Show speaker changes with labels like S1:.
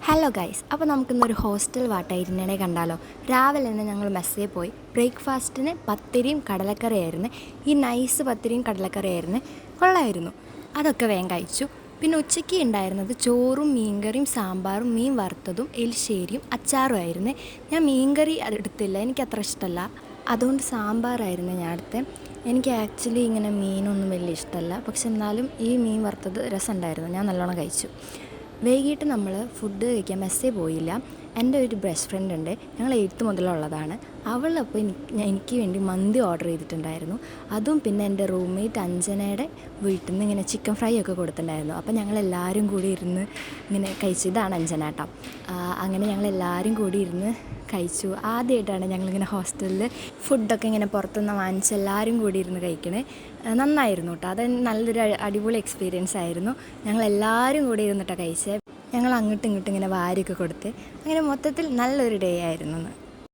S1: Hello guys, അപ്പോൾ നമുക്കിന്നൊരു hostel വാട്ടായിരുന്നേ കണ്ടാലോ. രാവിലെ തന്നെ ഞങ്ങൾ മെസ്സേജ് പോയി. ബ്രേക്ക്ഫാസ്റ്റിന് പത്തിരിയും കടലക്കറിയായിരുന്നു. ഈ നൈസ് പത്തിരിയും കടലക്കറിയായിരുന്നു, കൊള്ളായിരുന്നു. അതൊക്കെ വേഗം കഴിച്ചു. പിന്നെ ഉച്ചയ്ക്ക് ഉണ്ടായിരുന്നത് ചോറും മീൻകറിയും സാമ്പാറും മീൻ വറുത്തതും എലിശ്ശേരിയും അച്ചാറും ആയിരുന്നു. ഞാൻ മീൻകറി എടുത്തില്ല, എനിക്കത്ര ഇഷ്ടമല്ല, അതുകൊണ്ട് സാമ്പാറായിരുന്നു ഞാൻ എടുത്തത്. എനിക്ക് ആക്ച്വലി ഇങ്ങനെ മീനൊന്നും വലിയ ഇഷ്ടമല്ല, പക്ഷെ എന്നാലും ഈ മീൻ വറുത്തത് രസമുണ്ടായിരുന്നു, ഞാൻ നല്ലോണം കഴിച്ചു. വൈകിട്ട് നമ്മൾ ഫുഡ് കഴിക്കാൻ മെസ്സേ പോയില്ല. എൻ്റെ ഒരു ബെസ്റ്റ് ഫ്രണ്ട് ഉണ്ട്, ഞങ്ങൾ 8th മുതലുള്ളതാണ്. അവളപ്പോൾ എനിക്ക് വേണ്ടി മന്തി ഓർഡർ ചെയ്തിട്ടുണ്ടായിരുന്നു. അതും പിന്നെ എൻ്റെ റൂംമേറ്റ് അഞ്ജനയുടെ വീട്ടിൽ നിന്ന് ഇങ്ങനെ ചിക്കൻ ഫ്രൈ ഒക്കെ കൊടുത്തിട്ടുണ്ടായിരുന്നു. അപ്പോൾ ഞങ്ങളെല്ലാവരും കൂടി ഇരുന്ന് ഇങ്ങനെ കഴിച്ചു. ഇതാണ് അഞ്ജന കേട്ടോ. അങ്ങനെ ഞങ്ങളെല്ലാവരും കൂടി ഇരുന്ന് കഴിച്ചു. ആദ്യമായിട്ടാണ് ഞങ്ങളിങ്ങനെ ഹോസ്റ്റലിൽ ഫുഡൊക്കെ ഇങ്ങനെ പുറത്തുനിന്ന് വാങ്ങിച്ച് എല്ലാവരും കൂടി ഇരുന്ന് കഴിക്കണേ. നന്നായിരുന്നു കേട്ടോ. അത് നല്ലൊരു അടിപൊളി എക്സ്പീരിയൻസ് ആയിരുന്നു. ഞങ്ങളെല്ലാവരും കൂടി ഇരുന്നിട്ടാണ് കഴിച്ചത്. ഞങ്ങൾ അങ്ങോട്ടും ഇങ്ങോട്ടും ഇങ്ങനെ വാരിയൊക്കെ കൊടുത്ത് അങ്ങനെ മൊത്തത്തിൽ നല്ലൊരു ഡേ ആയിരുന്നു.